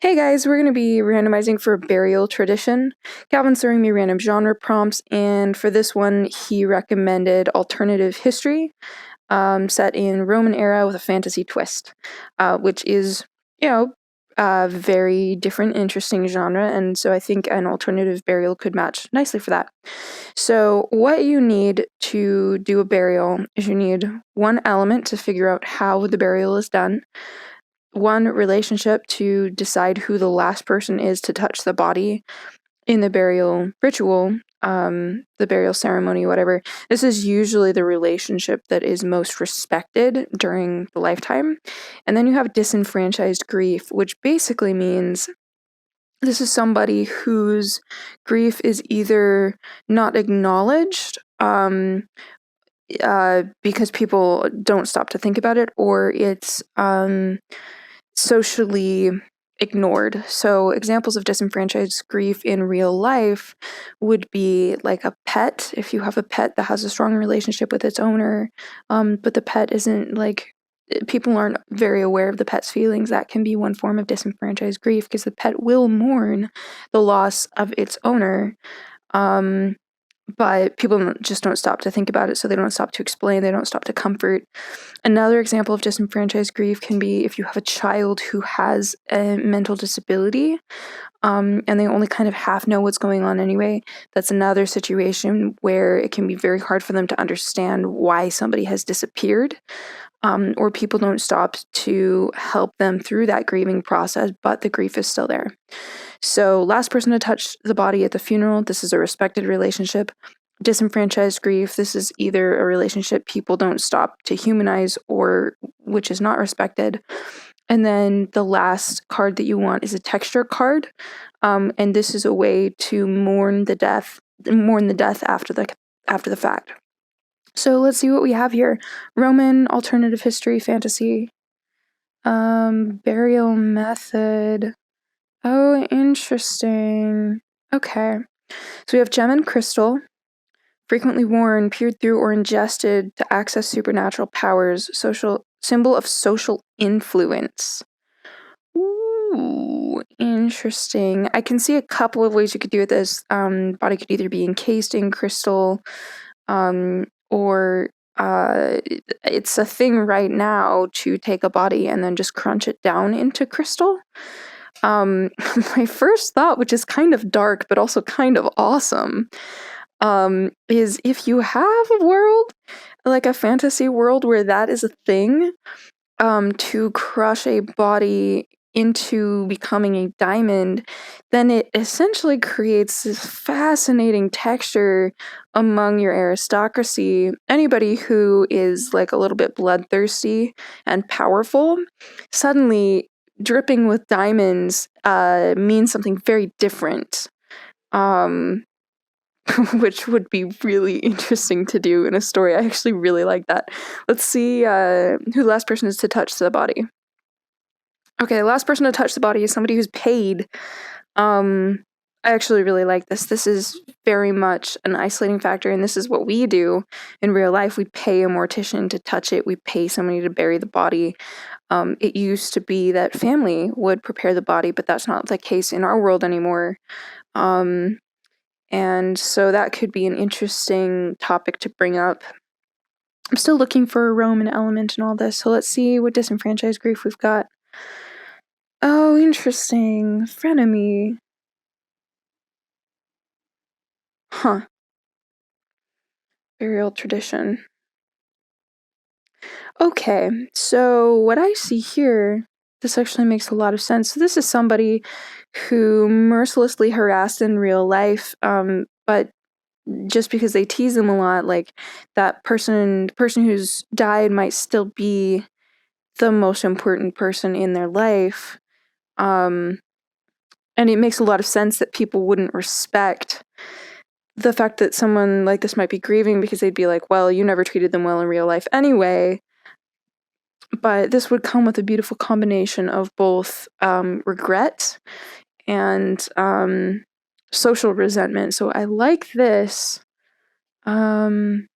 Hey guys, we're going to be randomizing for burial tradition. Calvin's throwing me random genre prompts, and for this one, he recommended alternative history, set in Roman era with a fantasy twist, which is, a very different, interesting genre, and so I think an alternative burial could match nicely for that. So, what you need to do a burial is you need one element to figure out how the burial is done, one relationship to decide who the last person is to touch the body in the burial ritual, the burial ceremony, whatever. This is usually the relationship that is most respected during the lifetime. And then you have disenfranchised grief, which basically means this is somebody whose grief is either not acknowledged, because people don't stop to think about it, or it's socially ignored. So examples of disenfranchised grief in real life would be like a pet. If you have a pet that has a strong relationship with its owner, but the pet isn't like, people aren't very aware of the pet's feelings, that can be one form of disenfranchised grief because the pet will mourn the loss of its owner. But people just don't stop to think about it, so they don't stop to explain, they don't stop to comfort. Another example of disenfranchised grief can be if you have a child who has a mental disability, and they only kind of half know what's going on anyway. That's another situation where it can be very hard for them to understand why somebody has disappeared, or people don't stop to help them through that grieving process, but the grief is still there. So, last person to touch the body at the funeral, this is a respected relationship. Disenfranchised grief, this is either a relationship people don't stop to humanize or which is not respected. And then the last card that you want is a texture card. And this is a way to mourn the death after the fact. So let's see what we have here. Roman, alternative history, fantasy, burial method. Oh, interesting. Okay. So we have gem and crystal, frequently worn, peered through, or ingested to access supernatural powers, social symbol of social influence. Ooh, interesting. I can see a couple of ways you could do it. This body could either be encased in crystal, or it's a thing right now to take a body and then just crunch it down into crystal. My first thought, which is kind of dark but also kind of awesome, is if you have a world, like a fantasy world where that is a thing, to crush a body into becoming a diamond, then it essentially creates this fascinating texture among your aristocracy. Anybody who is like a little bit bloodthirsty and powerful, suddenly dripping with diamonds means something very different, which would be really interesting to do in a story. I actually really like that. Let's see who the last person is to touch the body. Okay, the last person to touch the body is somebody who's paid. I actually really like this. This is very much an isolating factor, and this is what we do in real life. We pay a mortician to touch it. We pay somebody to bury the body. It used to be that family would prepare the body, but that's not the case in our world anymore. And so that could be an interesting topic to bring up. I'm still looking for a Roman element in all this, so let's see what disenfranchised grief we've got. Oh, interesting. Frenemy. Huh. Burial tradition. Okay, so what I see here, this actually makes a lot of sense. So this is somebody who mercilessly harassed in real life, but just because they tease them a lot, like that the person who's died might still be the most important person in their life. And it makes a lot of sense that people wouldn't respect the fact that someone like this might be grieving, because they'd be like, well, you never treated them well in real life anyway. But this would come with a beautiful combination of both regret and social resentment. So I like this. Let's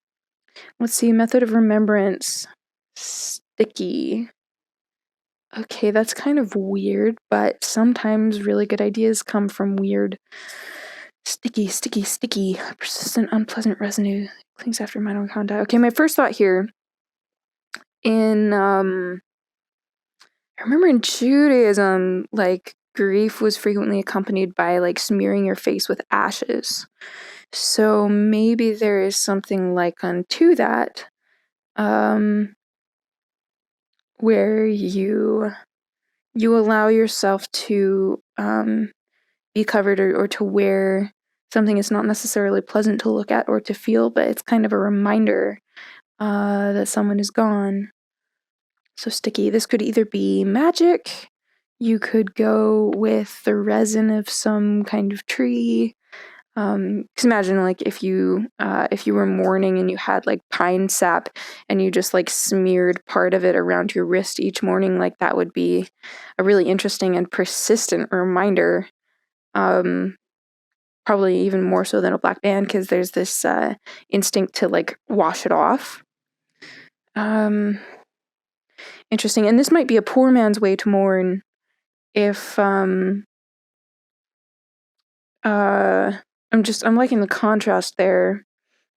see, method of remembrance. Sticky. Okay, that's kind of weird, but sometimes really good ideas come from weird, sticky, persistent, unpleasant residue clings after minor contact. Okay, my first thought here in I remember in Judaism, like, grief was frequently accompanied by, like, smearing your face with ashes. So maybe there is something like unto that, um, where you allow yourself to be covered, or to wear something that's not necessarily pleasant to look at or to feel, but it's kind of a reminder that someone is gone. So sticky. This could either be magic, you could go with the resin of some kind of tree. Because imagine, like, if you were mourning and you had like pine sap and you just like smeared part of it around your wrist each morning, like that would be a really interesting and persistent reminder. Probably even more so than a black band, because there's this instinct to like wash it off. Interesting. And this might be a poor man's way to mourn if I'm liking the contrast there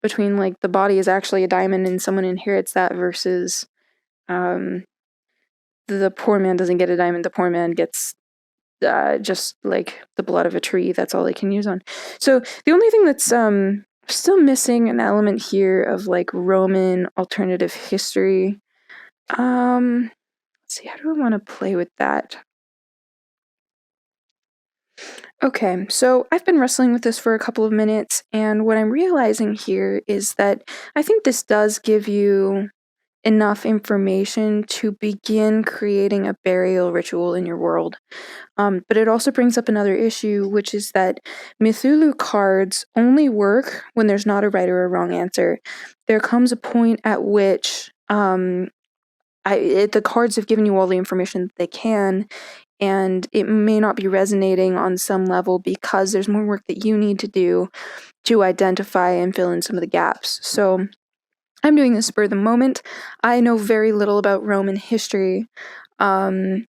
between like the body is actually a diamond and someone inherits that versus the poor man doesn't get a diamond, the poor man gets just like the blood of a tree. That's all they can use on. So the only thing that's still missing an element here of like Roman alternative history. Let's see, how do I want to play with that? Okay, so I've been wrestling with this for a couple of minutes, and what I'm realizing here is that I think this does give you enough information to begin creating a burial ritual in your world. But it also brings up another issue, which is that Mythulu cards only work when there's not a right or a wrong answer. There comes a point at which the cards have given you all the information that they can, and it may not be resonating on some level because there's more work that you need to do to identify and fill in some of the gaps. So I'm doing this spur of the moment. I know very little about Roman history, and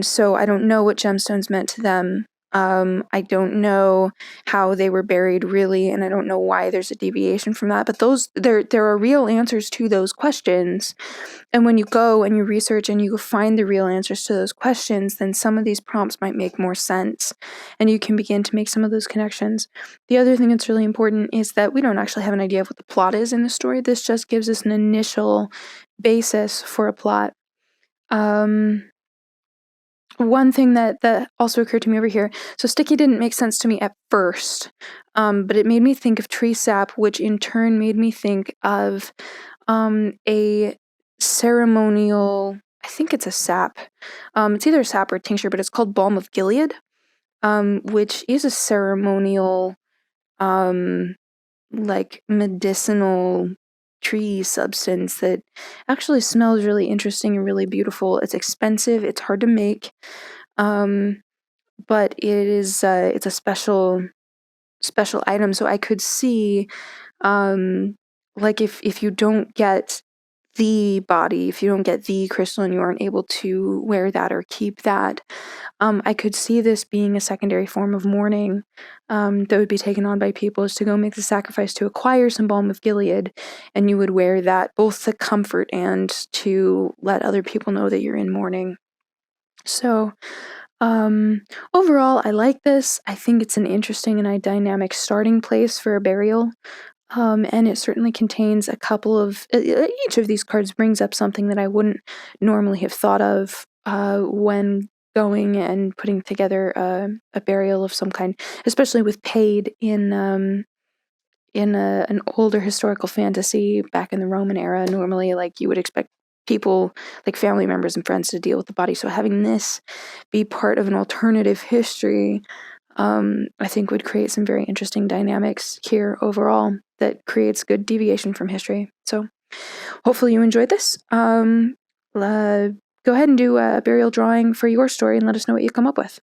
so I don't know what gemstones meant to them. I don't know how they were buried really, and I don't know why there's a deviation from that. But there are real answers to those questions. And when you go and you research and you find the real answers to those questions, then some of these prompts might make more sense, and you can begin to make some of those connections. The other thing that's really important is that we don't actually have an idea of what the plot is in the story. This just gives us an initial basis for a plot. One thing that also occurred to me over here, so sticky didn't make sense to me at first, but it made me think of tree sap, which in turn made me think of a ceremonial, I think it's a sap. It's either a sap or a tincture, but it's called Balm of Gilead, which is a ceremonial, like medicinal tree substance that actually smells really interesting and really beautiful. It's expensive, it's hard to make, but it's a special item. So I could see, like, if you don't get the body, if you don't get the crystal and you aren't able to wear that or keep that, I could see this being a secondary form of mourning that would be taken on by people, is to go make the sacrifice to acquire some Balm of Gilead, and you would wear that both to comfort and to let other people know that you're in mourning. So overall, I like this. I think it's an interesting and a dynamic starting place for a burial. And it certainly contains a couple of, each of these cards brings up something that I wouldn't normally have thought of when going and putting together a burial of some kind, especially with paid in an older historical fantasy back in the Roman era. Normally, like, you would expect people, like family members and friends, to deal with the body. So having this be part of an alternative history, I think would create some very interesting dynamics here overall that creates good deviation from history. So hopefully you enjoyed this. Go ahead and do a burial drawing for your story and let us know what you come up with.